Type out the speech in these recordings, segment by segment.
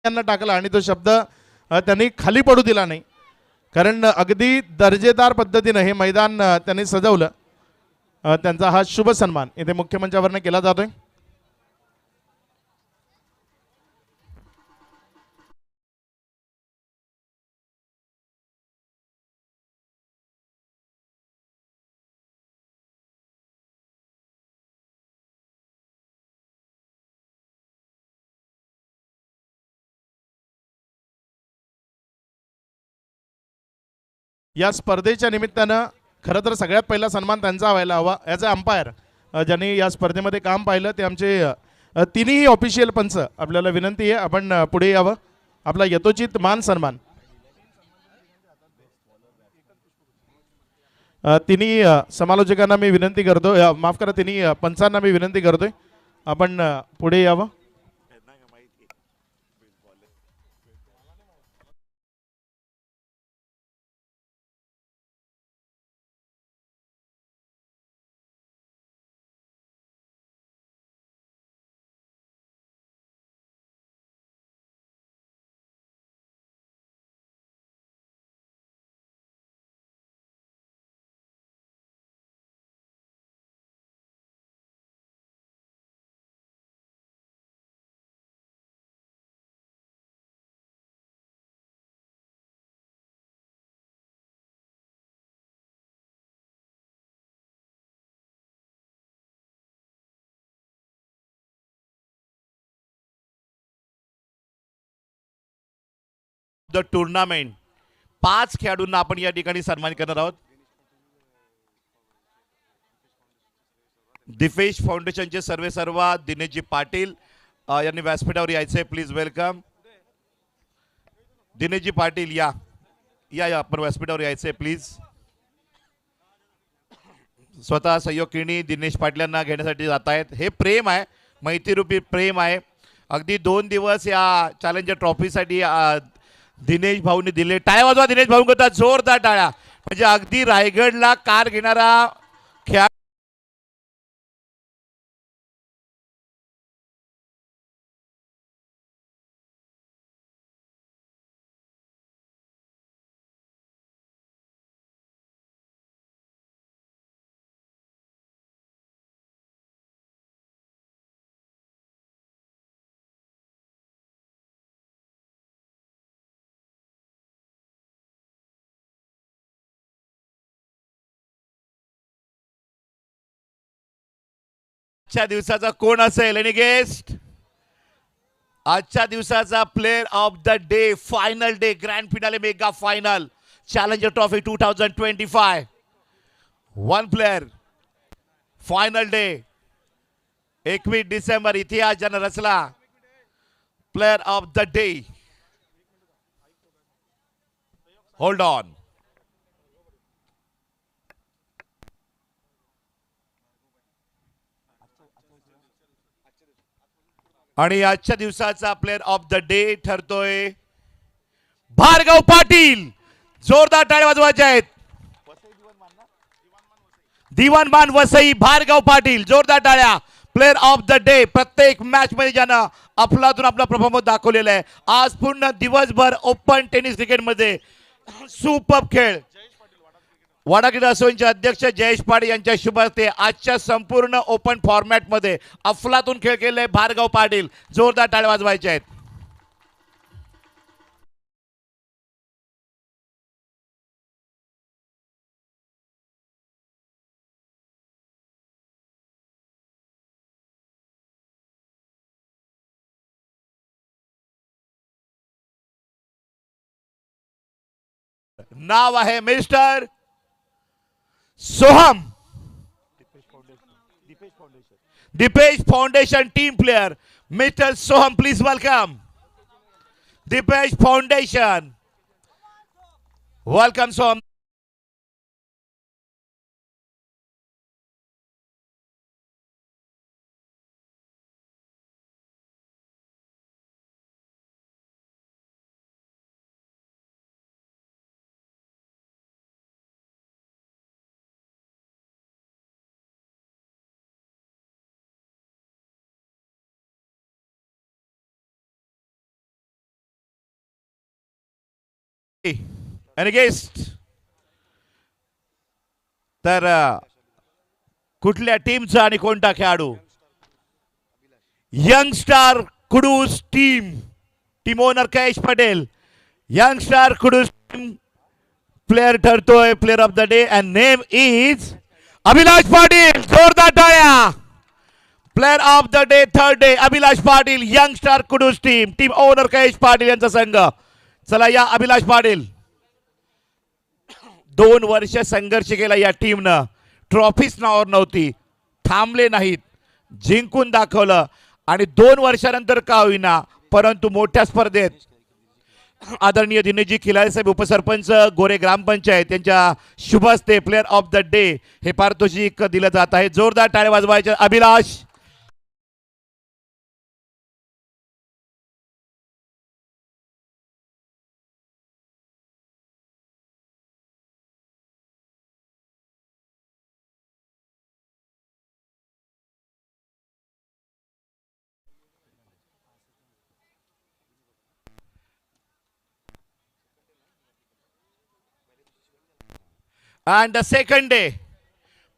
यांना टाकला आणि तो शब्द त्यांनी खाली पडू दिला नाही, कारण अगदी दर्जेदार पद्धतीने हे मैदान त्यांनी सजवलं. त्यांचा हा शुभ सन्मान इथे मुख्य मंचावरनं केला जातोय. या स्पर्धेच्या निमित्तानं खरं तर सगळ्यात पहिला सन्मान त्यांचा व्हायला हवा. ॲज अ अंपायर ज्यांनी या स्पर्धेमध्ये काम पाहिलं ते आमचे तिन्ही ऑफिशियल पंच. आपल्याला विनंती आहे आपण पुढे यावं. आपला यथोचित मान सन्मान तिन्ही समालोचकांना मी विनंती करतो, माफ करा तिन्ही पंचांना मी विनंती करतोय आपण पुढे यावं. द टुर्नामेंट 5 खेळाडूंना आपण या ठिकाणी सन्मानित करणार आहोत. दिफेश फाउंडेशनचे सर्वेसर्वा दिनेशजी पाटील यांनी व्यासपीठावर यायचे. Please welcome. दिनेशजी पाटील या या या आपण व्यासपीठावर यायचे प्लीज. स्वतः सहयोगिनी दिनेश पाटील यांना घेण्यासाठी जात आहेत. हे प्रेम आहे, मैत्रीरूपी प्रेम आहे. अगदी 2 दिवस या चॅलेंजर ट्रॉफीसाठी दिनेश भाऊंनी दिले. टाळ्या वाजवा दिनेश भाऊ करता, जोरदार टाळ्या. म्हणजे अगदी रायगडला कार घेणारा खेळाडू. आजच्या दिवसाचा कोण असेल? Any guest? आजच्या दिवसाचा player of the day, final day, grand finale, mega final, challenger trophy 2025. 1 player, final day, 21 December. इतिहास ज्यानं रचला. Player of the day. Hold on. आणि आजच्या दिवसाचा प्लेयर ऑफ द डे ठरतोय भार्गव पाटील. जोरदार टाळ्या वाजवायच्या आहेत. दिवाणमान वसई भार्गव पाटील, जोरदार टाळ्या. Player of the day. प्रत्येक मॅच मध्ये ज्यानं आपलातून आपला परफॉर्मन्स दाखवलेला आहे. आज पूर्ण दिवसभर ओपन टेनिस क्रिकेट मध्ये सुपर खेळ. वाडा क्रीडा असोसिएशनचे अध्यक्ष जयेश पाटील यांच्या शुभ हस्ते आजच्या संपूर्ण ओपन फॉर्मॅट मध्ये अफलातून खेळ केले भार्गव पाटील. जोरदार टाळ्या वाजवायच्या आहेत. नाव आहे mister Soham. Dipesh foundation team player mister Soham, please welcome. Dipesh foundation, welcome Soham. आणि गेस्ट तर कुठल्या टीमचा आणि कोणता खेळाडू young star Kudus team owner Kaish Patel young star Kudus team player ठरतोय player of the day and name is Abhilash Patil जोरदार टाळ्या player of the day third day Abhilash Patil young star Kudus team owner Kaish Patil यांचा संघ चला या अभिलाष पाटील 2 वर्ष संघर्ष केला या टीमनं ट्रॉफीच नावावर नव्हती थांबले नाहीत जिंकून दाखवलं आणि 2 वर्षानंतर का होईना परंतु मोठ्या स्पर्धेत आदरणीय दिनेशजी खिलारे साहेब उपसरपंच गोरे ग्रामपंचायत यांच्या शुभ हस्ते प्लेयर ऑफ द डे हे पारितोषिक दिलं जात आहे जोरदार टाळ्या वाजवायचे अभिलाष And the second day,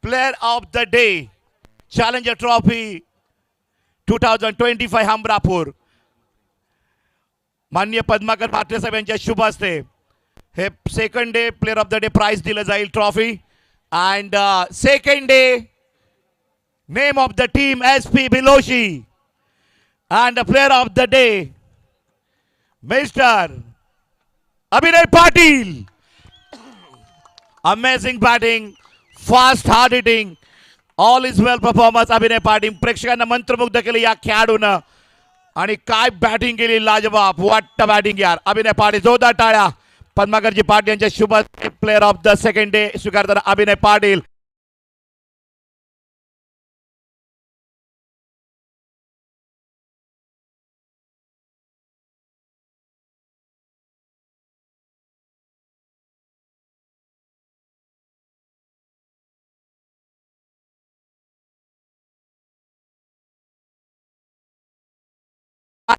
player of the day, Challenger Trophy 2025 Hamrapur माननीय पद्माकर पाटील साहेब यांच्या शुभ हस्ते हे second day player of the day prize दिलं जाईल trophy and second day name of the team SP Biloshi and the player of the day mister Abhinay Patil amazing batting fast hard hitting all is well performance Abhinay Patil प्रेक्षकांना मंत्रमुग्ध केले या खेळाडूनं आणि काय batting केली लाजवाब वाटतं बॅटिंग यार अभिनय पाटील जोरदार टाळ्या पद्माकरजी पाटील यांच्या शुभ player of the second day स्वीकारताना अभिनय पाटील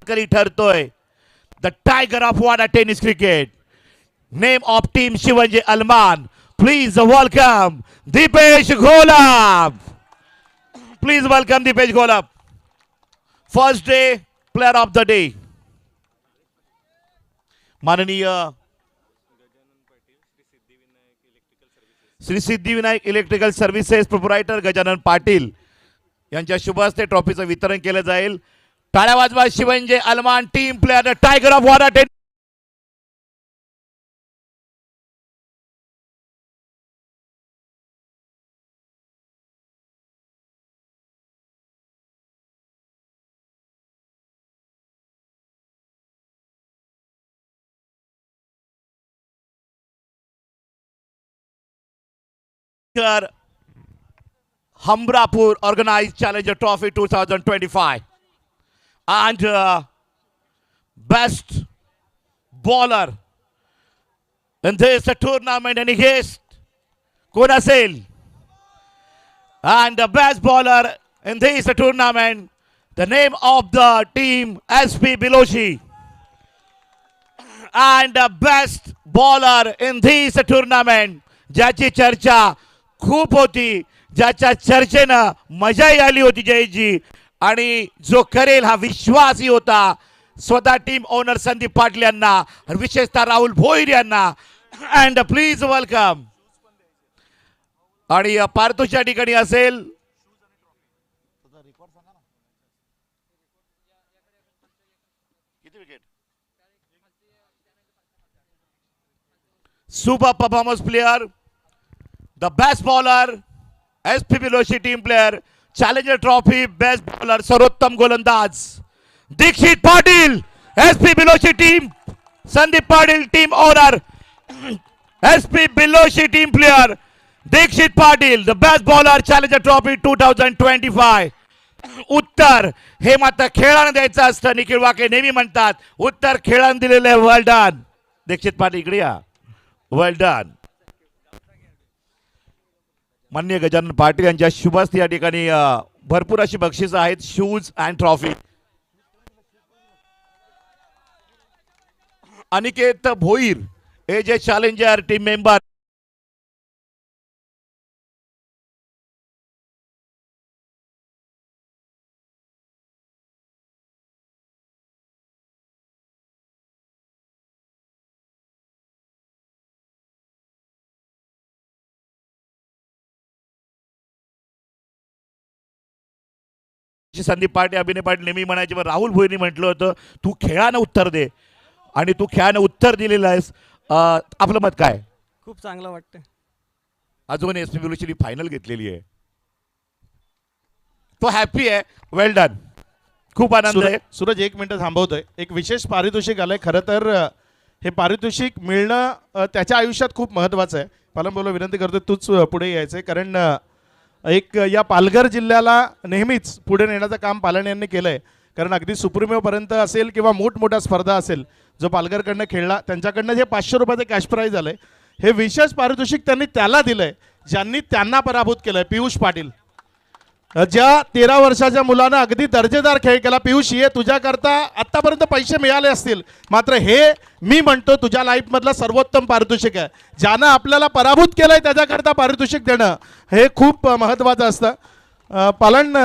करी ठरतोय the tiger of Wada tennis cricket name of team Shivanji Alman please welcome Dipesh Gholap please welcome Dipesh Gholap first day player of the day माननीय Shri Siddhivinayak electrical services proprietor Gajanan Patil यांच्या शुभ हस्ते ट्रॉफीचं वितरण केलं जाईल टाळ्या वाजवा Shivanji Alman team player the tiger of Wada tennis Hamrapur organized Challenger Trophy 2025 and best bowler in this tournament and guest कोण असेल and the best bowler in this tournament the name of the team SP Biloshi and the best bowler in this tournament ज्याची चर्चा खूप होती ज्याच्या चर्चेनं मजाही आली होती जयजी आणि जो करेल हा विश्वासही होता स्वतः टीम ओनर संदीप पाटील यांना विशेषतः राहुल भोईर यांना अँड प्लीज वेलकम आणि पारितोषिक ठिकाणी असेल super performance player the best bowler SP Biloshi team player challenger trophy best bowler सर्वोत्तम गोलंदाज Dikshit Patil SP Biloshi team Sandeep Patil team owner SP Biloshi team player Dikshit Patil the best bowler challenger trophy 2025 उत्तर हे मात्र खेळानं द्यायचं असतं निखिल वाके नेहमी म्हणतात उत्तर खेळानं दिलेले वेल डन दीक्षित पाटील इकडे या वेल डन माननीय गजानन पाटील यांच्या शुभ हस्ते या ठिकाणी भरपूर अशी बक्षिसं आहेत shoes and trophy Aniket Bhoir हे जे challenger team member Sandeep Patil, अभिनय पाटील नेहमी म्हणायचे, पण राहुल भोईनी म्हटलं होतं तू खेळानं उत्तर दे, आणि तू खेळानं उत्तर दिलेलं आहेस. आपलं मत काय? खूप चांगलं वाटतं. अजून एस पी बुलूची फायनल घेतलेली आहे, तो हॅपी आहे. वेल डन, खूप आनंद आहे. सूरज 1 मिनिट थांबवतोय. एक विशेष पारितोषिक आलंय. खरं तर हे पारितोषिक मिळणं त्याच्या आयुष्यात खूप महत्त्वाचं आहे. पालनभाऊला विनंती करतोय तूच पुढे यायचं आहे, कारण एक या पालघर जिल्ह्याला नेहमीच पुढे नेण्याचं काम पालन यांनी केलं आहे. कारण अगदी सुप्रीमोपर्यंत असेल किंवा मोठमोठ्या स्पर्धा असेल, जो पालघरकडनं खेळला त्यांच्याकडनं जे 500 रुपयाचं कॅश प्राईज आलं आहे, हे विशेष पारितोषिक त्यांनी त्याला दिलं आहे ज्यांनी त्यांना पराभूत केलं आहे. पियुष पाटील, ज्या 13 वर्षाच्या मुलानं अगदी दर्जेदार खेळ केला. पियुष, ये तुझ्याकरता आत्तापर्यंत पैसे मिळाले असतील, मात्र हे मी म्हणतो तुझ्या लाईफमधलं सर्वोत्तम पारितोषिक आहे. ज्यानं आपल्याला पराभूत केलंय त्याच्याकरता पारितोषिक देणं हे खूप महत्त्वाचं असतं. पालन,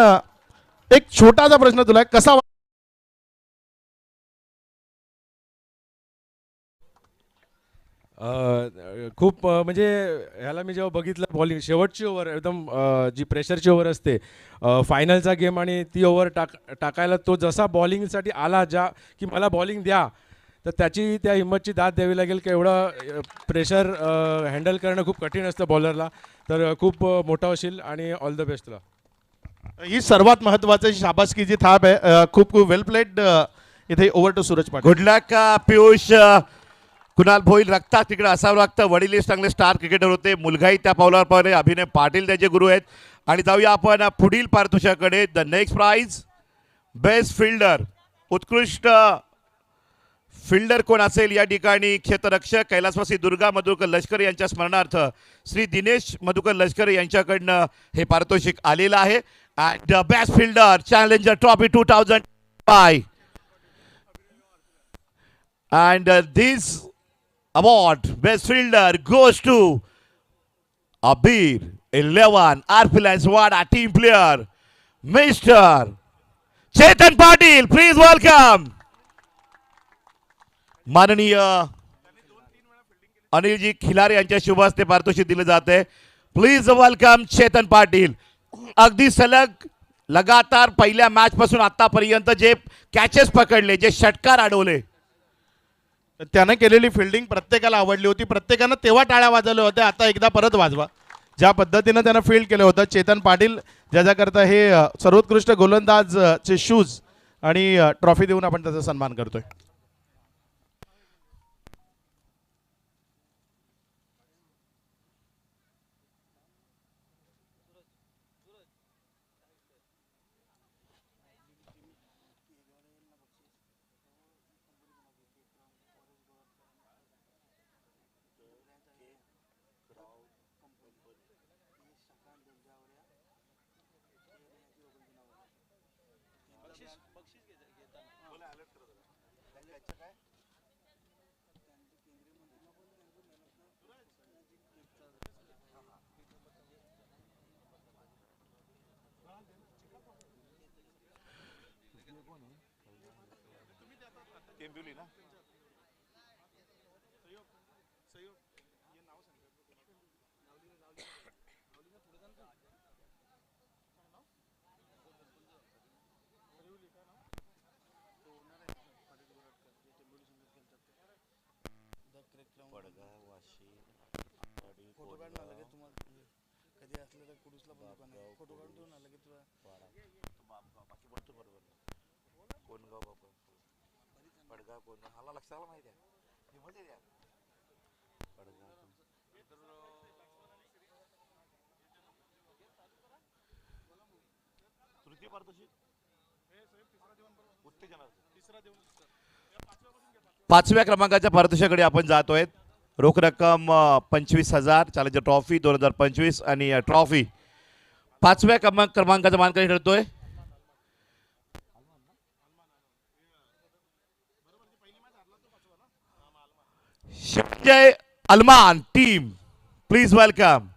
एक छोटासा प्रश्न तुला आहे, कसा खूप म्हणजे ह्याला मी जेव्हा बघितलं बॉलिंग शेवटची ओव्हर एकदम जी प्रेशरची ओव्हर असते फायनलचा गेम, आणि ती ओव्हर टाकायला तो जसा बॉलिंगसाठी आला, ज्या की मला बॉलिंग द्या, तर त्याची त्या हिंमतची दाद द्यावी लागेल की एवढं प्रेशर हँडल करणं खूप कठीण असतं बॉलरला. तर खूप मोठा होशील आणि ऑल द बेस्ट तुला. ही सर्वात महत्त्वाची शाबासकीची थाप आहे. खूप खूप वेल प्लेड. इथे over to Suraj Patil. Good luck Piyush. Kunal Bhoir रक्तात तिकडे असावं लागतं. वडील चांगले स्टार क्रिकेटर होते, मुलगाही त्या पावलावर पावले. अभिनय पाटील त्याचे गुरु आहेत. आणि जाऊया आपण पुढील पारितोषिकाकडे. The next prize best fielder. उत्कृष्ट फिल्डर कोण असेल या ठिकाणी क्षेत्ररक्षक कैलासवासी दुर्गा मधुकर लष्कर यांच्या स्मरणार्थ श्री दिनेश मधुकर लष्कर यांच्याकडनं हे पारितोषिक आलेलं आहे. And the best fielder challenger trophy 2005 and this award best fielder goes to Abir 11 Arpilans Wada team player Mr. Chetan Patil. Please welcome माननीय अनिलजी खिलारे यांच्या शुभ हस्ते पारितोषिक दिले जाते. Please welcome Chetan Patil. अगदी सलग लगातार पहिल्या मॅच पासून आतापर्यंत जे कॅचेस पकडले, जे षटकार अडवले, त्यानं केलेली फिल्डिंग प्रत्येकाला आवडली होती. प्रत्येकानं तेव्हा टाळ्या वाजवल्या होत्या. आता एकदा परत वाजवा. ज्या पद्धतीनं त्यानं फील्ड केलं होतं चेतन पाटील, ज्याच्याकरता हे सर्वोत्कृष्ट गोलंदाज चे शूज आणि ट्रॉफी देऊन आपण त्याचा सन्मान करतोय. पाचव्या क्रमांकाच्या पारितोषिकाकडे आपण जातोय. रोख रक्कम 25,000, चॅलेंजर ट्रॉफी 2025 आणि ट्रॉफी. पाचव्या क्रमांकाचा मानकरी ठरतोय शिवजय अलमान टीम प्लीज वेलकम.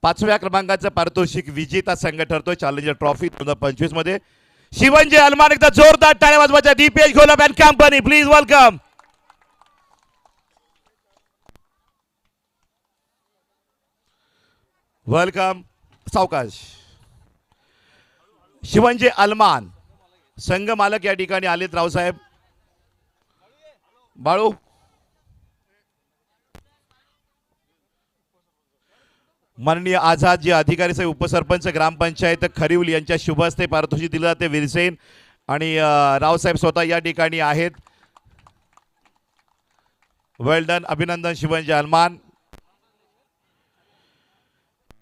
5व्या क्रमांकाचं पारितोषिक विजेता संघ ठरतोय चॅलेंजर ट्रॉफी 2025 मध्ये. शिवंजय अलमान एकदा जोरदार टाळ्या वाजवायच्या. Dipesh Gholap and company please welcome. Welcome. सावकाश. शिवंजय अलमान संघ मालक या ठिकाणी आलेत. रावसाहेब बाळू माननीय आझाद जे अधिकारी साहेब उपसरपंच ग्रामपंचायत खरिवली यांच्या शुभ हस्ते पारितोषिक दिलं जाते. विरसेन आणि रावसाहेब स्वतः या ठिकाणी आहेत. वेल डन. अभिनंदन शिवंजय अलमान.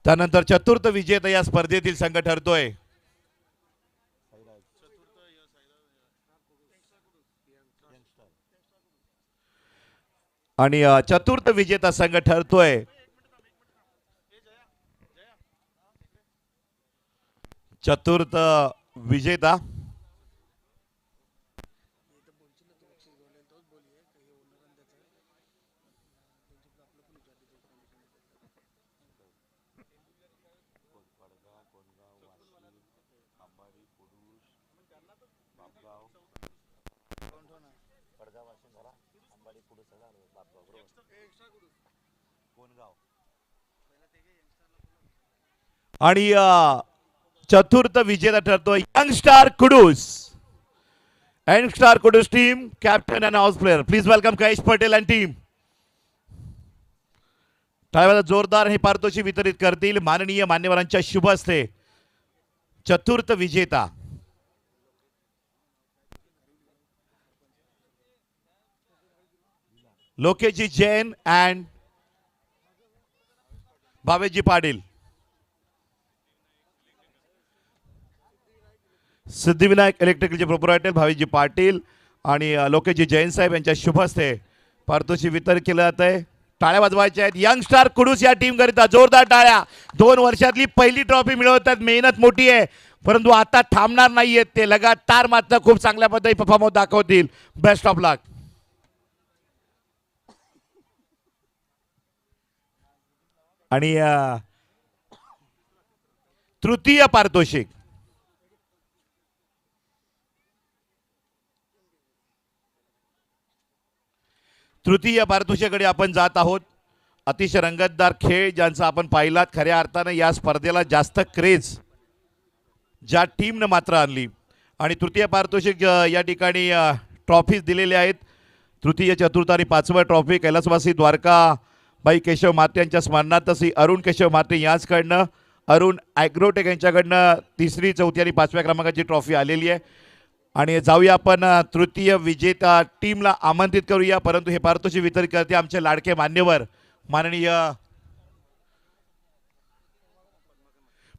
त्यानंतर चतुर्थ विजेता या स्पर्धेतील संघ ठरतोय आणि चतुर्थ विजेता संघ ठरतोय चतुर्थ विजेता आणि चतुर्थ विजेता ठरतोय young star Kudus. Young star Kudus team captain and house player please welcome Kahesh Patel and team. टाळ्याचा जोरदार हे पारितोषिक वितरित करतील माननीय मान्यवरांच्या शुभ हस्ते. चतुर्थ विजेता लोकेशजी जैन अँड भावेशजी पाटील. सिद्धिविनायक इलेक्ट्रिकलचे प्रोप्रायटर भावेशजी पाटील आणि लोकेशजी जैन साहेब यांच्या शुभ हस्ते पारितोषिक वितरित केलं जात आहे. टाळ्या वाजवायच्या आहेत. यंगस्टार कुडूस या टीम करिता जोरदार टाळ्या. 2 वर्षातली पहिली ट्रॉफी मिळवतात. मेहनत मोठी आहे परंतु आता थांबणार नाहीयेत ते. लगातार मात्र खूप चांगल्या पद्धतीने परफॉर्मन्स दाखवतील. बेस्ट ऑफ लक. आणि तृतीय पारितोषिक तृतीय पारितोषिकाकडे आपण जात आहोत. अतिशय रंगतदार खेळ ज्यांचा आपण पाहिलात. खऱ्या अर्थानं या स्पर्धेला जास्त क्रेज ज्या टीमनं मात्र आणली. आणि तृतीय पारितोषिक या ठिकाणी ट्रॉफीज दिलेले आहेत. तृतीय चतुर्थ आणि 5वा ट्रॉफी कैलासवासी द्वारकाबाई केशव माते यांच्या स्मरणार्थ श्री अरुण केशव माते यांच्याकडनं अरुण ॲग्रोटेक यांच्याकडनं 3री 4थी आणि 5व्या क्रमांकाची ट्रॉफी आलेली आहे. आणि जाऊया आपण तृतीय विजेता टीमला आमंत्रित करूया. परंतु हे पारितोषिक वितरित करते आमचे लाडके मान्यवर माननीय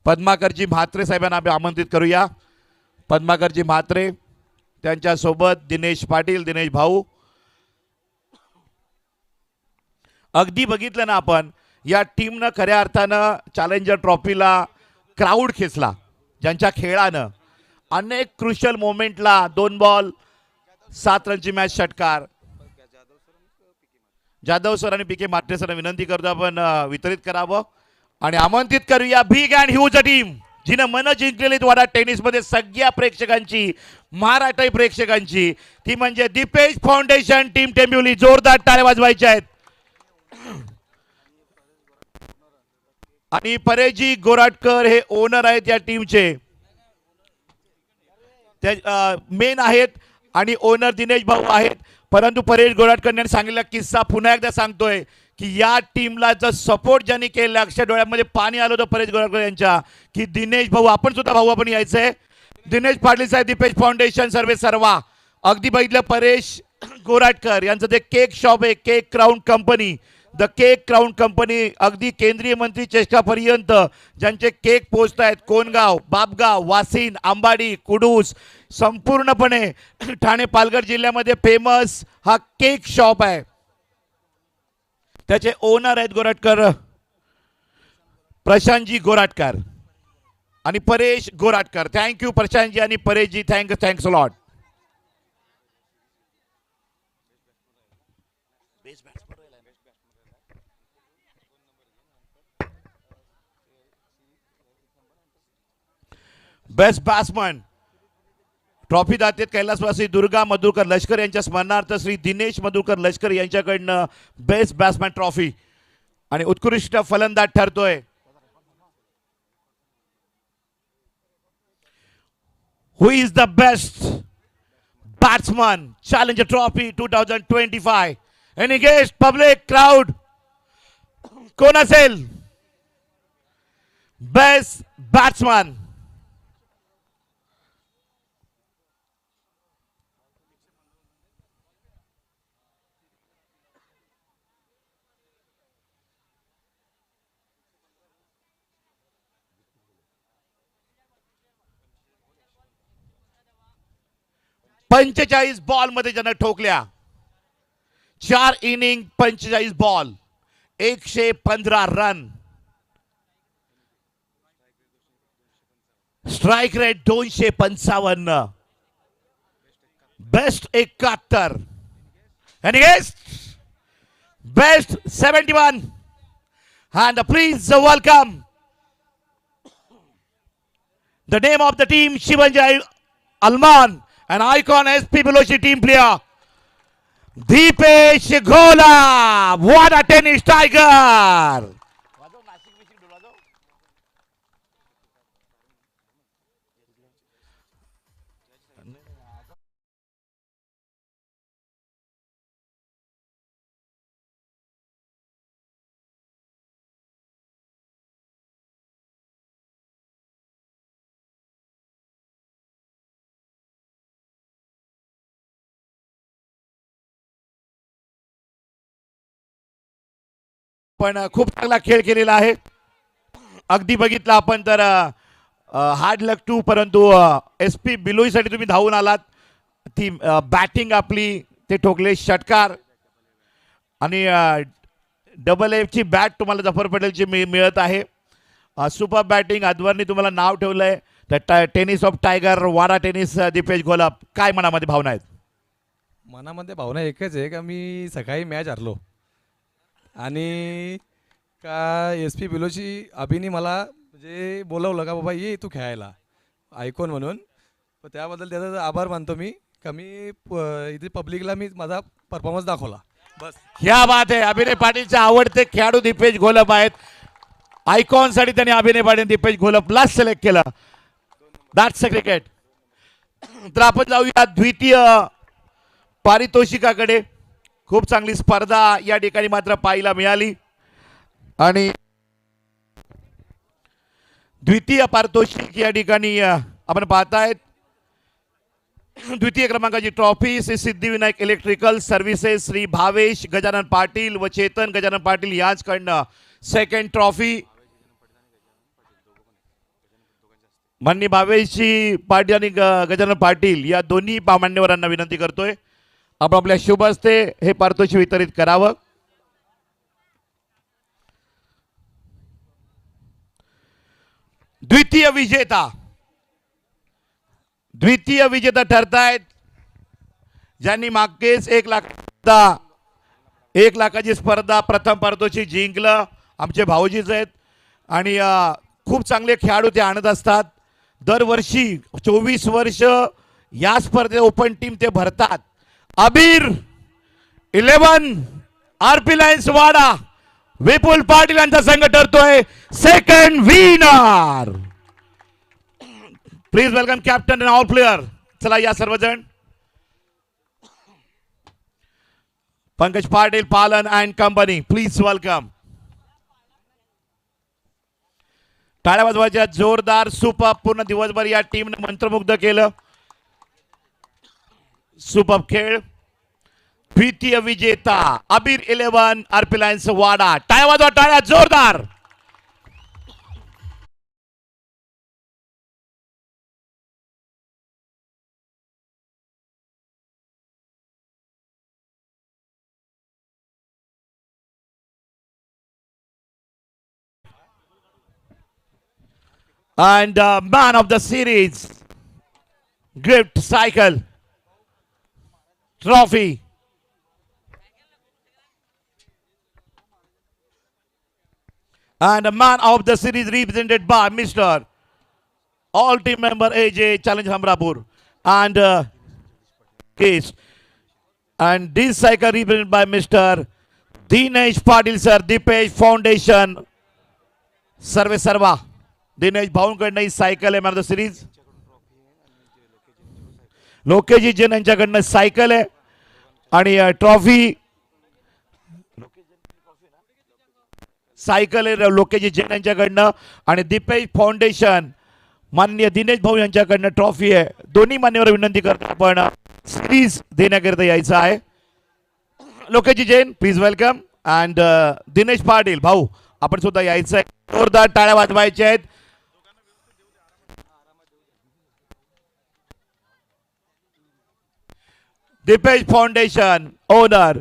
पद्माकरजी म्हात्रे साहेबांना आपण आमंत्रित करूया. पद्माकरजी म्हात्रे त्यांच्यासोबत दिनेश पाटील दिनेश भाऊ. अगदी बघितलं ना आपण या टीमनं खऱ्या अर्थानं चॅलेंजर ट्रॉफीला क्राऊड खेचला. ज्यांच्या खेळानं अनेक क्रुशियल मोमेंटला 2 बॉल 7 रनची मॅच षटकार. जाधव सर आणि पीके मात्रे सर विनंती करतो आपण वितरित करावं आणि आमंत्रित करूया बिग अँड ह्यूज टीम जिनं मन जिंकलेली वाडा टेनिसमध्ये सगळ्या प्रेक्षकांची महाराष्ट्र प्रेक्षकांची. ती म्हणजे दीपेश फाउंडेशन टीम टेंबिवली. जोरदार टाळ्या वाजवायच्या आहेत. आणि परेशजी गोराटकर हे ओनर आहेत या टीमचे. मेन आहेत आणि ओनर दिनेश भाऊ आहेत. परंतु परेश गोराटकर यांनी सांगितलेला किस्सा पुन्हा एकदा सांगतोय की या टीमला जर सपोर्ट ज्यांनी केला अक्षर डोळ्यामध्ये पाणी आलं होतं परेश गोराटकर यांच्या की दिनेश भाऊ आपण सुद्धा भाऊ आपण यायचंय. दिनेश पाटील साहेब दीपेश फाउंडेशन सर्वे सर्वा. अगदी बघितलं परेश गोराटकर यांचं ते केक शॉप आहे cake crown company. The cake crown company अगदी केंद्रीय मंत्री चेष्टापर्यंत ज्यांचे केक पोचत आहेत. कोणगाव बापगाव वासिन आंबाडी कुडूस संपूर्णपणे ठाणे पालघर जिल्ह्यामध्ये फेमस हा केक शॉप आहे. त्याचे ओनर आहेत गोराटकर प्रशांतजी गोराटकर आणि परेश गोराटकर. थँक्यू प्रशांतजी आणि Pareshji. Thanks a lot. Best batsman trophy दातेत कैलासवासी दुर्गा मधुकर लष्कर यांच्या स्मरणार्थ श्री दिनेश मधुकर लष्कर यांच्याकडनं बेस्ट बॅट्समॅन ट्रॉफी आणि उत्कृष्ट फलंदाज ठरतोय. Who is the best batsman? Challenger Trophy 2025. Any guest, public, crowd? कोण असेल बेस्ट बॅट्समन? पंचेचाळीस बॉल मध्ये ज्यानं ठोकल्या, 4 inning 45 ball, 115 run, strike rate 255, best 71 आणि best 71. and please welcome the name of the team, Shivanjay Alman, an icon SP Bilochi team player, Deepesh Gola. What a tennis tiger! पण खूप चांगला खेळ केलेला आहे. अगदी बघितलं आपण तर हार्ड लक टू, परंतु SP बिलोईसाठी तुम्ही धावून आलात. ती बॅटिंग आपली ते ठोकले षटकार आणि डबल एफची बॅट तुम्हाला जफर पटेलची मिळत आहे. सुपर बॅटिंग अद्वरनी तुम्हाला नाव ठेवलंय तर tennis of tiger Wada tennis. Dipesh Golap, काय मनामध्ये भावना आहेत? मनामध्ये भावना एकच आहे का मी सकाळी मॅच हरलो आणि का SP बिलोची अभिनी मला म्हणजे बोलवलं का बाबा ये तू खेळायला आयकॉन म्हणून. तर त्याबद्दल त्याचा आभार मानतो मी का मी इथे पब्लिकला मी माझा परफॉर्मन्स दाखवला बस. क्या बात आहे. अभिनय पाटीलचे आवडते खेळाडू दीपेश घोलप आहेत. आयकॉन साठी त्यांनी अभिनय पाटील दीपेश घोलपला सिलेक्ट केलं. That's cricket. तर आपण जाऊया द्वितीय पारितोषिकाकडे. खूप चांगली स्पर्धा या ठिकाणी मात्र पाहायला मिळाली आणि द्वितीय पारितोषिक या ठिकाणी आपण पाहतायत. द्वितीय क्रमांकाची trophy Shri Siddhivinayak electrical services Shri Bhavesh Gajanan Patil व चेतन गजानन पाटील यांच्याकडनं सेकंड ट्रॉफी. माननीय भावेशजी पाटील आणि गजानन पाटील या दोन्ही मान्यवरांना विनंती करतोय आपण आपल्या शुभ हस्ते हे पारितोषिक वितरित करावं. द्वितीय विजेता ठरतायत ज्यांनी मागेच 1 लाखाची स्पर्धा प्रथम पारितोषिक जिंकलं. आमचे भाऊजीच आहेत आणि खूप चांगले खेळाडू ते आणत असतात. दरवर्षी 24 वर्ष या स्पर्धेत ओपन टीम ते भरतात. अबीर 11 RP लायन्स वाडा विपुल पाटील यांचा संघ ठरतोय second winner. Please welcome captain and all player. चला या सर्वजण. पंकज पाटील पालन अँड कंपनी, प्लीज वेलकम. टाळ्या वाजवायच्या जोरदार. सुपर. पूर्ण दिवसभर या टीमने मंत्रमुग्ध केलं. सुपर खेळ. द्वितीय विजेता अबीर 11 RP लायन्स वाडा. टाळ्या वाजवा, टाळ्या जोरदार. And man of the series gift cycle trophy. And a man of the series represented by Mr. all team member AJ Challenge Hamrapur and case. And this cycle represented by Mr. Dinesh Patil sir, Dipesh Foundation. सर्वे सर्वा दिनेश भाऊंकडनं ही cycle आहे man of the series. Lokeji Jain यांच्याकडनं cycle आहे आणि trophy cycle आहे लोकेजी जैन यांच्याकडनं आणि दिपेश फाउंडेशन माननीय दिनेश भाऊ यांच्याकडनं ट्रॉफी आहे. दोन्ही मान्यवर विनंती करतो आपण सिरीज देण्याकरिता यायचं आहे. Lokeji Jain please welcome and Dinesh Patil भाऊ आपण सुद्धा यायचं आहे. जोरदार टाळ्या वाजवायच्या आहेत. Dipesh foundation owner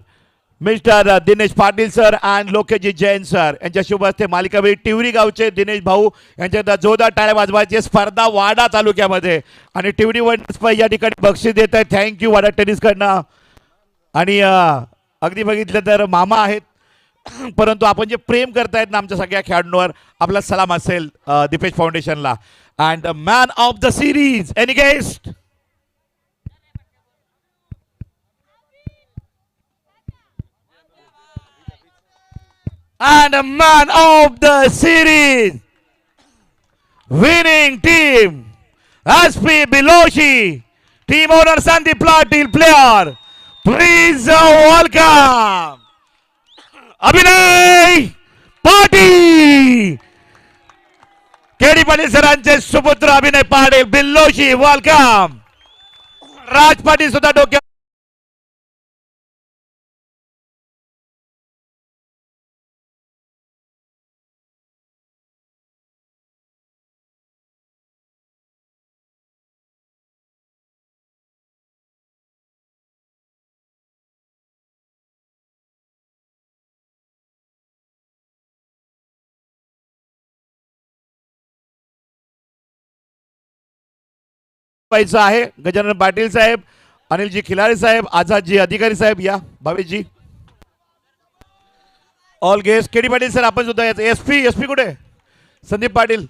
mister Dinesh Patil sir and Lokeji Jain sir यांच्या शुभ हस्ते मालिकावीर टिवरी गावचे दिनेश भाऊ यांच्या जोरदार टाळ्या वाजवायची स्पर्धा वाडा तालुक्यामध्ये आणि टिवरी वन या ठिकाणी बक्षीस देत आहे. थँक्यू वाडा टेनिस कडनं. आणि अगदी बघितलं तर मामा आहेत परंतु आपण जे प्रेम करतायत ना आमच्या सगळ्या खेळाडूंवर आपला सलाम असेल दिपेश फाउंडेशनला. And man of the series any guest. And a man of the series, winning team, SP Biloshi, team owner Sandeep Patil, player. Please welcome अभिनय पाटील. केडी पाटील सरांचे सुपुत्र अभिनय पाटील बिल्लोशी वेलकम. राज पाटील सुद्धा डोक्या पाहिजे आहे. गजानन पाटील साहेब, अनिलजी खिलारी साहेब, आझादजी अधिकारी साहेब या Bhaveshji all guest. K D Patil sir आपण सुद्धा यायचं. एसपी कुठे संदीप पाटील.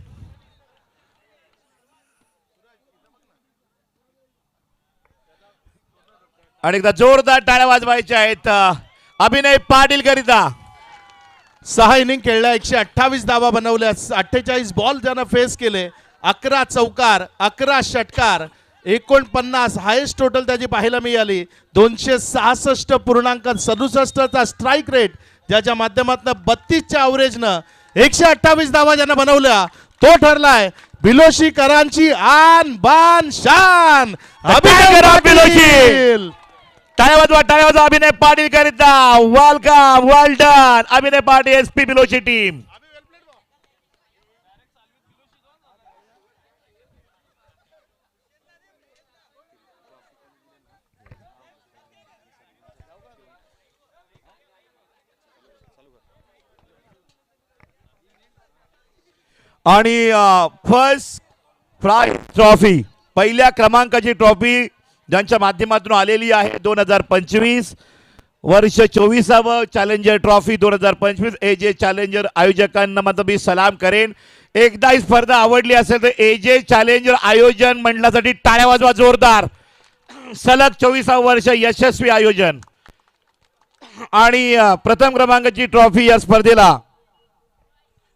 आणि एकदा जोरदार टाळ्या वाजवायच्या आहेत अभिनय पाटील करिता. 6 इनिंग खेळल्या 128 धावा बनवल्या 48 बॉल ज्यानं फेस केले 11 चौकार 11 षटकार 49 हायेस्ट टोटल त्याची पाहायला मिळाली. 266.67चा स्ट्राईक रेट ज्याच्या माध्यमातून 32च्या अवरेजनं 128 धावा ज्यानं बनवल्या तो ठरलाय बिलोशीकरांची आन बान शान अभिनय बिलोशी. पाटील. टाळ्या वाजवा अभिनय पाटील करिता. वेलकम वेल डन अभिनय पाटील एसपी बिलोशी टीम. आणि फर्स्ट प्राइज ट्रॉफी पहिल्या क्रमांकाची ट्रॉफी ज्यांच्या माध्यमातून आलेली आहे 2025 वर्ष 24व चॅलेंजर ट्रॉफी 2025 एजे चॅलेंजर आयोजकांना मात्र मी सलाम करेन. एकदा ही स्पर्धा आवडली असेल तर एजे चॅलेंजर आयोजन मंडळासाठी टाळ्या वाजवा जोरदार. सलग 24व वर्ष यशस्वी आयोजन. आणि प्रथम क्रमांकाची ट्रॉफी या स्पर्धेला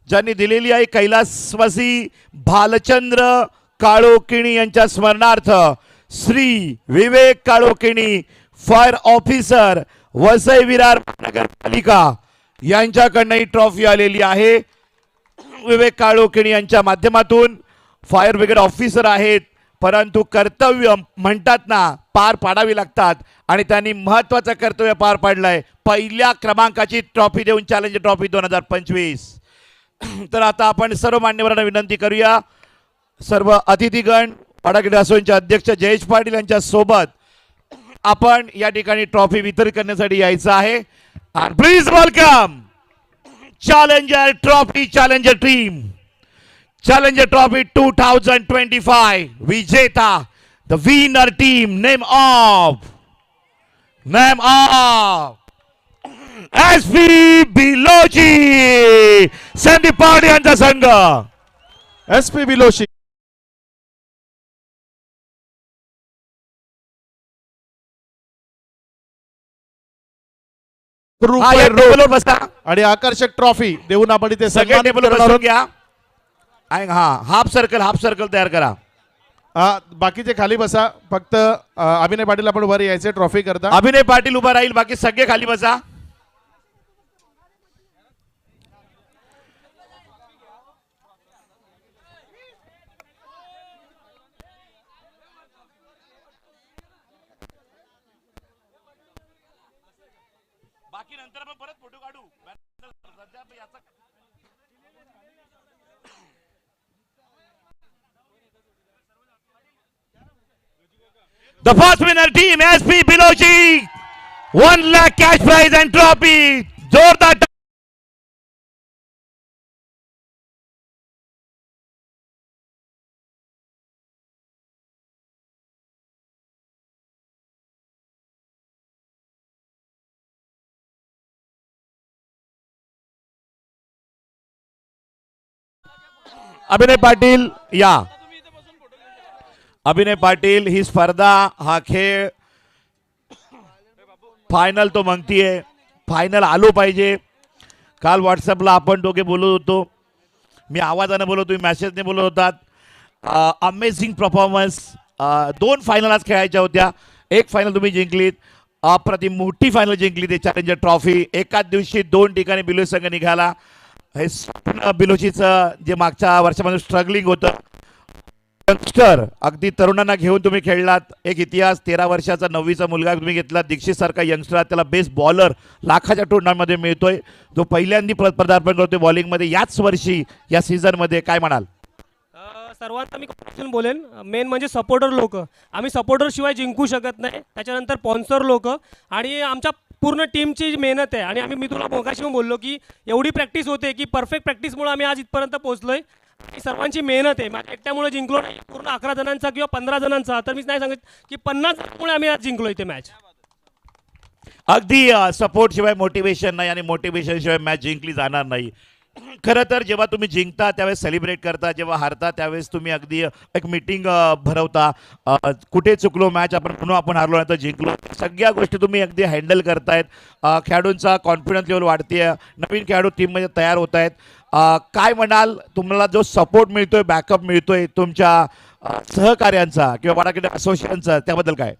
ज्यांनी दिलेली आहे कैलासवासी भालचंद्र काळोकिणी यांच्या स्मरणार्थ श्री विवेक काळोकिणी फायर ऑफिसर वसई विरार नगरपालिका यांच्याकडनं ही ट्रॉफी आलेली आहे. विवेक काळोकिणी यांच्या माध्यमातून फायर ब्रिगेड ऑफिसर आहेत परंतु कर्तव्य म्हणतात ना पार पाडावी लागतात आणि त्यांनी महत्वाचं कर्तव्य पार पाडलंय. पहिल्या क्रमांकाची ट्रॉफी देऊन चॅलेंजर ट्रॉफी 2025. तर आता आपण सर्व मान्यवरांना विनंती करूया. सर्व अतिथीगण पाडागड असोंचे अध्यक्ष जयेश पाटील यांच्या सोबत आपण या ठिकाणी ट्रॉफी वितरित करण्यासाठी यायचं आहे. Please welcome challenger trophy challenger team. Challenger trophy 2025 विजेता the winner team name of SP Biloshi Sandeep Patil यांचा संघ. एसपी बिलोशी हा या रुपये टेबलवर बसा, आणि आकर्षक ट्रॉफी देऊन आपण इथे सगळे सन्मानित टेबलवर करणार बसून आहोत. घ्या. आणि हा हाफ सर्कल तयार करा. बाकीचे खाली बसा. फक्त अभिनय पाटील आपण वर यायचे ट्रॉफी करता. अभिनय पाटील उभा राहील, बाकी सगळे खाली बसा. बाकी नंतर आपण परत फोटो काढू. The first winner team SP Bilochi, 1 lakh cash prize and trophy. जोरदार अभिनय पाटील या. अभिनय पाटील ही स्पर्धा हा खेळ फायनल तो मागतीये. फायनल आलो पाहिजे. काल व्हॉट्सअपला आपण दोघे बोलत होतो. मी आवाजाने बोलत, तुम्ही मेसेजने बोलत होतात. Amazing performance. 2 फायनल आज खेळायच्या होत्या. एक फायनल तुम्ही जिंकलीत. अप्रतिम मोठी फायनल जिंकली ते चॅलेंजर ट्रॉफी. एकाच दिवशी 2 ठिकाणी बिलोची संघ निघाला. हे स्वप्न बिलोचीचं जे मागच्या वर्षामध्ये स्ट्रगलिंग होतं. यंगस्टर अगदी तरुणांना घेऊन तुम्ही खेळलात. एक इतिहास. 13 वर्षाचा 9वीचा मुलगा तुम्ही घेतला. दीक्षित सारखा यंगस्टर, त्याला बेस्ट बॉलर लाखाच्या टुर्नामेंटमध्ये मिळतोय. जो पहिल्यांदा पदार्पण करतोय बॉलिंगमध्ये याच वर्षी, या सीझनमध्ये. काय म्हणाल? सर्वात मी कॉम्पिटिशन बोलेन. मेन म्हणजे सपोर्टर लोक. आम्ही सपोर्टर शिवाय जिंकू शकत नाही. त्याच्यानंतर स्पॉन्सर लोक आणि आमच्या पूर्ण टीमची मेहनत आहे. आणि मी तुला मगाशी पण बोललो की एवढी प्रॅक्टिस होते की परफेक्ट प्रॅक्टिसमुळे आम्ही आज इथपर्यंत पोहोचलोय. ही सर्वांची मेहनत आहे. माझ्या एकट्यामुळे जिंकलो नाही. पूर्ण 11 जणांचा किंवा 15 जणांचा, तर मी नाही सांगत की 50 जणांमुळे आम्ही आज जिंकलो इथे मॅच. अगदी सपोर्ट शिवाय मोटिवेशन नाही, आणि मोटिवेशन शिवाय मॅच जिंकली जाणार नाही. खरं तर जेव्हा तुम्ही जिंकता त्यावेळेस सेलिब्रेट करता, जेव्हा हारता त्यावेळेस तुम्ही अगदी एक मीटिंग भरवता. कुठे चुकलो मॅच आपण, म्हणून आपण हारलो नाही तर जिंकलो. सगळ्या गोष्टी तुम्ही अगदी हँडल करतायत. खेळाडूंचा कॉन्फिडन्स लेवल वाढते. नवीन खेळाडू टीममध्ये तयार होत आहेत. काय म्हणाल, तुम्हाला जो सपोर्ट मिळतोय, बॅकअप मिळतोय तुमच्या सहकार्यांचा किंवा वाडा क्रिकेट असोसिएशनचा, त्याबद्दल काय?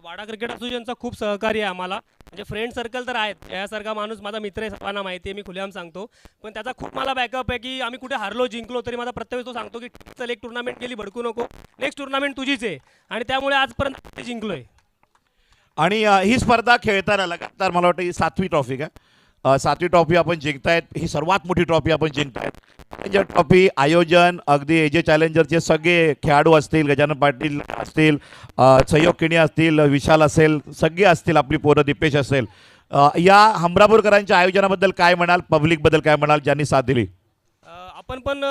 वाडा क्रिकेट असोसिएशनचा खूप सहकार्य आहे आम्हाला. म्हणजे फ्रेंड सर्कल तर आहेत. यासारखा माणूस माझा मित्र आहे, सर्वांना माहिती आहे, मी खुलेआम सांगतो. पण त्याचा खूप मला बॅकअप आहे की आम्ही कुठे हारलो जिंकलो तरी माझा प्रत्येक तो सांगतो की चल एक टुर्नामेंट गेली भडकू नको, नेक्स्ट टुर्नामेंट तुझीच आहे. आणि त्यामुळे आजपर्यंत जिंकलोय. आणि ही स्पर्धा खेळताना लगातार मला वाटतं ही 7वी ट्रॉफी का? 7वी ट्रॉफी आपण जिंकतायत. ही सर्वात मोठी ट्रॉफी आपण जिंकतायत. चॅलेंजर ट्रॉफी आयोजन अगदी एजे चॅलेंजरचे सगळे खेळाडू असतील, गजानन पाटील असतील, सहयोग किणी असतील, विशाल असेल, सगळे असतील, आपली पोरं दीपेश असेल. या हमरापूरकरांच्या आयोजनाबद्दल काय म्हणाल? पब्लिकबद्दल काय म्हणाल ज्यांनी साथ दिली? आपण पण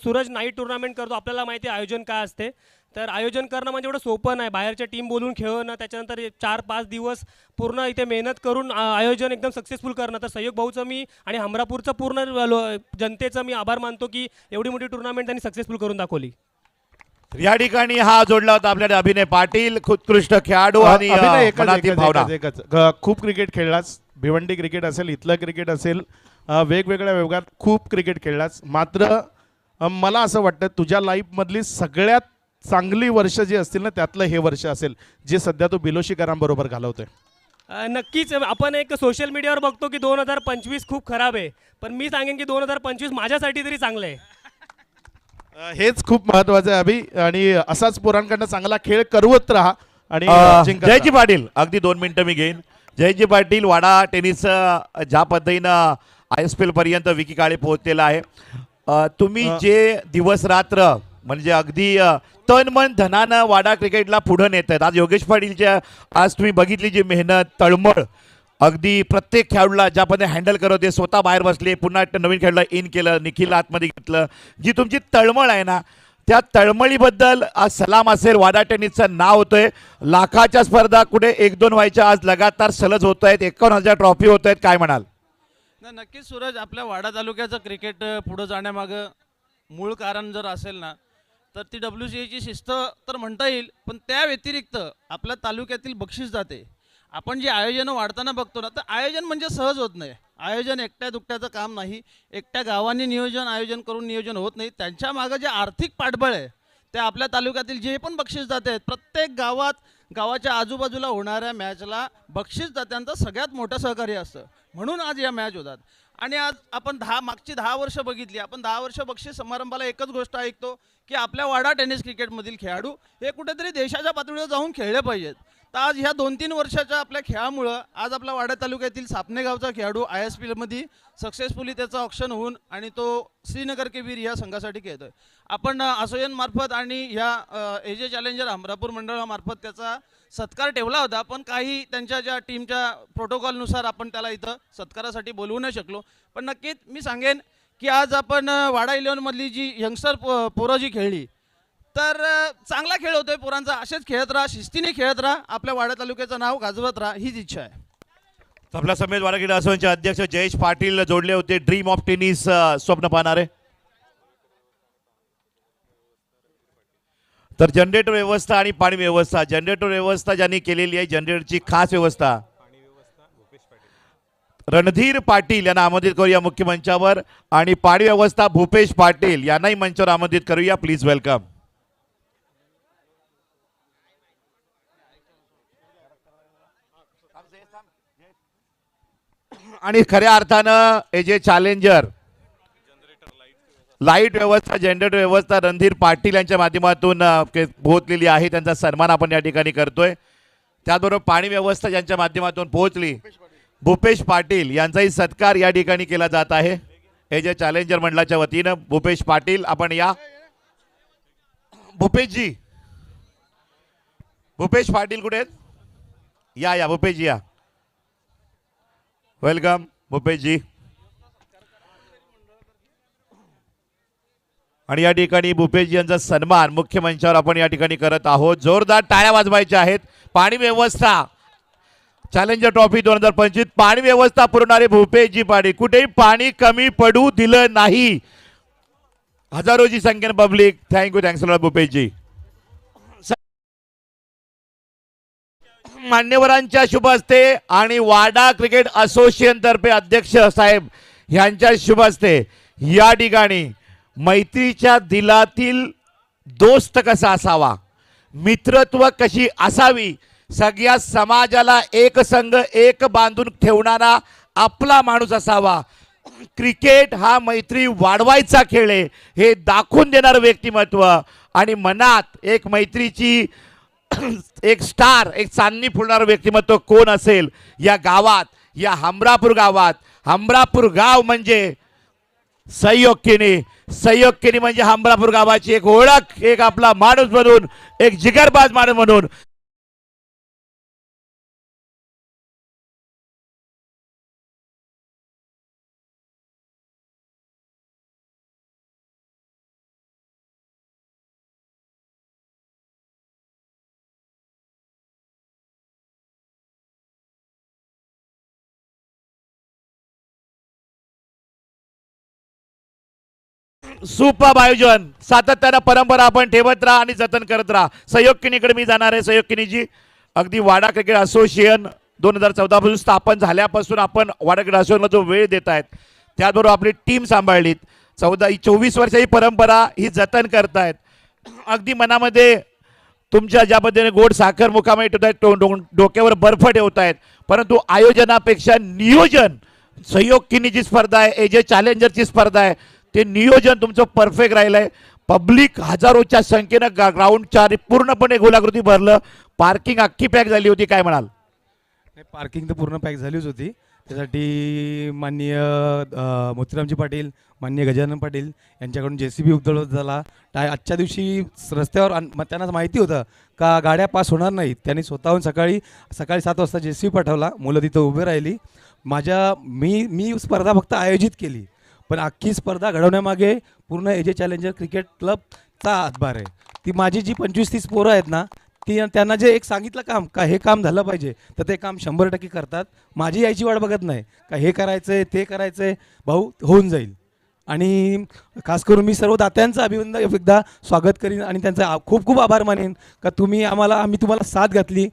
सूरज नाईट टुर्नामेंट करतो. आपल्याला माहिती आहे आयोजन काय असते. तर आयोजन करणं म्हणजे एवढं सोपं नाही. बाहेरच्या टीम बोलून खेळणं, त्याच्यानंतर 4-5 दिवस पूर्ण इथे मेहनत करून आयोजन एकदम सक्सेसफुल करणं. तर सहयोग भाऊचं मी आणि हमरापूरचं पूर्ण जनतेचं मी आभार मानतो की एवढी मोठी टुर्नामेंट त्यांनी सक्सेसफुल करून दाखवली. या ठिकाणी हा जोडला होता आपल्याला अभिनय पाटील, उत्कृष्ट खेळाडू आणि अभिनय मनातील भावना. एकच खूप क्रिकेट खेळलास. भिवंडी क्रिकेट असेल, इथलं क्रिकेट असेल, वेगवेगळ्या विभागात खूप क्रिकेट खेळलास. मात्र मला असं वाटतं तुझ्या लाईफमधली सगळ्यात चांगली वर्ष जी असतील ना, त्यातलं हे वर्ष असेल जे सध्या तू बिलोशीकरांबरोबर घालवतोय. नक्कीच. आपण एक सोशल मीडियावर बघतो की 2025 खूप खराब आहे, पण मी सांगेन की 2025 माझ्यासाठी तरी चांगलं आहे. हेच खूप महत्वाचं आहे अभि. आणि असाच पोरांकडनं चांगला खेळ करवत राहा. आणि जिंकत जयजी राहा. पाटील, अगदी 2 मिनिटं मी घेईन. जयजी पाटील, वाडा टेनिस ज्या पद्धतीनं ISPL पर्यंत विकी काळे पोहोचलेला आहे. तुम्ही जे दिवस रात्र म्हणजे अगदी तन मन धनानं वाडा क्रिकेटला पुढं नेत आहेत. आज योगेश पाटीलच्या आज तुम्ही बघितली जी मेहनत, तळमळ, अगदी प्रत्येक खेळाडूला ज्या पद्धतीने हँडल करत होते, स्वतः बाहेर बसले, पुन्हा नवीन खेळाडूला इन केलं, निखिल आतमध्ये घेतलं, जी तुमची तळमळ आहे ना, त्या तळमळीबद्दल आज सलाम असेल. वाडा टेनिसचं नाव होतंय. लाखाच्या स्पर्धा कुठे 1-2 व्हायच्या, आज लगातार सलग होत आहेत. 51,000 ट्रॉफी होत आहेत. काय म्हणाल? नक्कीच सूरज, आपल्या वाडा तालुक्याचं क्रिकेट पुढं जाण्यामागं मूळ कारण जर असेल ना, तर ती WCAची शिस्त तर म्हणता येईल. पण त्या व्यतिरिक्त आपल्या तालुक्यातील बक्षीस जाते आपण जे आयोजनं वाढताना बघतो ना, तर आयोजन म्हणजे सहज होत नाही. आयोजन एकट्या दुकट्याचं काम नाही. एकट्या गावांनी आयोजन करून नियोजन होत नाही. त्यांच्या मागं जे आर्थिक पाठबळ आहे, ते आपल्या तालुक्यातील जे पण बक्षीसदाते प्रत्येक गावाच्या आजूबाजूला होणाऱ्या मॅचला बक्षीसदात्यांचं सगळ्यात मोठं सहकार्य असतं. म्हणून आज या मॅच होतात. आणि आज आपण मागची 10 वर्ष बघितली. आपण 10 वर्ष बक्षीस समारंभाला एकच गोष्ट ऐकतो की आपल्या वाडा टेनिस क्रिकेटमधील खेळाडू हे कुठेतरी देशाच्या पातळीवर जाऊन खेळले पाहिजेत. तर आज ह्या 2-3 वर्षाच्या आपल्या खेळामुळं आज आपला वाडा तालुक्यातील सापणे गावचा खेळाडू ISPमध्ये सक्सेसफुली त्याचा ऑप्शन होऊन आणि तो श्रीनगर के वीर या संघासाठी खेळतोय. आपण असोसिएशन मार्फत आणि ह्या एजे चॅलेंजर अमरापूर मंडळामार्फत त्याचा सत्कार ठेवला होता. पण काही त्यांच्या ज्या टीमच्या प्रोटोकॉलनुसार आपण त्याला इथं सत्कारासाठी बोलवू नाही शकलो. पण नक्कीच मी सांगेन की आज आपण वाडा 11मधली जी यंगस्टर पोरं जी खेळली, तर चांगला खेळ होतोय पोरांचा. असेच खेळत राहा, शिस्तीने खेळत राहा, आपल्या वाडा तालुक्याचं नाव गाजवत राहा, हीच इच्छा आहे. आपल्या समेत वाडा क्रीडा असोसिएशनचे अध्यक्ष जयेश पाटील जोडले होते. ड्रीम ऑफ टेनिस स्वप्न पाहणारे. तर जनरेटर व्यवस्था आणि पाणी व्यवस्था, जनरेटर व्यवस्था ज्यांनी केलेली आहे, जनरेटरची खास व्यवस्था रणधीर पाटील यांना आमंत्रित करूया मुख्य मंचावर. आणि पाणी व्यवस्था भूपेश पाटील यांनाही मंचावर आमंत्रित करूया. Please welcome. आणि खऱ्या अर्थानं एजे चॅलेंजर लाईट व्यवस्था, जनरेटर व्यवस्था रणधीर पाटील यांच्या माध्यमातून पोहोचलेली आहे. त्यांचा सन्मान आपण या ठिकाणी करतोय. त्याचबरोबर पाणी व्यवस्था ज्यांच्या माध्यमातून पोहोचली, भूपेश पाटील यांचाही सत्कार या ठिकाणी केला जात आहे. एजे चॅलेंजर मंडळाच्या वतीनं भूपेश पाटील, आपण या. भूपेशजी, भूपेश पाटील कुठे आहेत? या भूपेशजी या. वेलकम भूपेशजी. आणि या ठिकाणी भूपेशजी यांचा सन्मान मुख्य मंचावर आपण या ठिकाणी करत आहोत. जोरदार टाळ्या वाजवायच्या आहेत. पाणी व्यवस्था चॅलेंजर ट्रॉफी 2025 पाणी व्यवस्था पुरवणारे भूपेशजी पाटील. कुठेही पाणी कमी पडू दिलं नाही. हजारोची संख्येने पब्लिक. Thank you lot भूपेशजी. मान्यवरांच्या शुभ हस्ते आणि वाडा क्रिकेट असोसिएशन तर्फे अध्यक्ष साहेब यांच्या शुभ हस्ते या ठिकाणी मैत्रीच्या दिलातील दोस्त कसा असावा, मित्रत्व कशी असावी, सगळ्या समाजाला एक संघ एक बांधून ठेवणारा आपला माणूस असावा. क्रिकेट हा मैत्री वाढवायचा खेळ आहे हे दाखवून देणारं व्यक्तिमत्व. आणि मनात एक मैत्रीची एक स्टार, एक चांदणी फुलणारं व्यक्तिमत्व कोण असेल या गावात, या हमरापूर गावात. हमरापूर गाव म्हणजे सहयोगिनी म्हणजे हमरापूर गावाची एक ओळख, एक आपला माणूस म्हणून, एक जिगरबाज माणूस म्हणून. सुपर आयोजन, सातत्यानं परंपरा आपण ठेवत राहा आणि जतन करत राहा. सहयोगिनीकडे मी जाणार आहे. सहयोगिनीजी, अगदी वाडा क्रिकेट असोसिएशन 2014 पासून स्थापन झाल्यापासून आपण वाडा क्रिकेट असोसिएशनला जो वेळ देत आहेत, त्याचबरोबर आपली टीम सांभाळलीत. 24 वर्षाची परंपरा ही जतन करतायत. अगदी मनामध्ये तुमच्या ज्या पद्धतीने गोड साखर मुखामध्ये ठेवतायत, डोक्यावर बर्फ ठेवतायत, परंतु आयोजनापेक्षा नियोजन, सहयोगिनीची स्पर्धा आहे, एजे चॅलेंजरची स्पर्धा आहे, ते नियोजन तुमचं परफेक्ट राहिलंय. पब्लिक हजारोच्या संख्येनं ग्राउंडच्या पूर्णपणे गोलाकृती भरलं. पार्किंग अख्खी पॅक झाली होती. काय म्हणाल? पार्किंग तर पूर्ण पॅक झालीच होती. त्यासाठी माननीय मोतीरामजी पाटील, माननीय गजानन पाटील यांच्याकडून JCB उपलब्ध झाला. आजच्या दिवशी रस्त्यावर त्यांना माहिती होतं का गाड्या पास होणार नाहीत. त्यांनी स्वतःहून सकाळी 7 वाजता JCB पाठवला. मुलं तिथं उभे राहिली. मी स्पर्धा फक्त आयोजित केली, पण अख्खी स्पर्धा घडवण्यामागे पूर्ण एजे चॅलेंजर क्रिकेट क्लबचा हातभार आहे. ती माझी जी 25-30 पोरं आहेत ना, त्यांना जे एक सांगितलं काम का हे काम झालं पाहिजे, तर ते काम 100% करतात. माझी यायची वाट बघत नाही का हे करायचंय ते करायचंय, भाऊ होऊन जाईल. आणि खास करून मी सर्व दात्यांचं अभिनंदन एकदा स्वागत करीन आणि त्यांचा खूप खूप आभार मानेन का आम्ही तुम्हाला साथ घातली.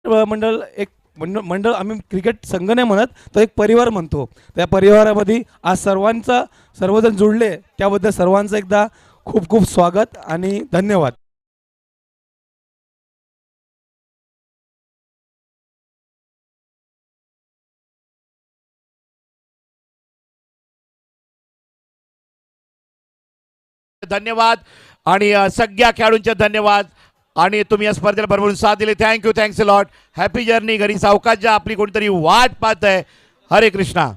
मंडळ एक मंडळ आम्ही क्रिकेट संघ नाही म्हणत, तो एक परिवार म्हणतो. त्या परिवारामध्ये आज सर्वजण जुळले, त्याबद्दल सर्वांचं एकदा खूप खूप स्वागत आणि धन्यवाद. धन्यवाद आणि सगळ्या खेळाडूंचे धन्यवाद आणि तुम्ही या स्पर्धेला भरभरून साथ दिली. Thank you, thanks a lot. Happy journey. घरी सावकाश जा, आपली कोणतरी वाट पाहत आहे. हरे कृष्णा.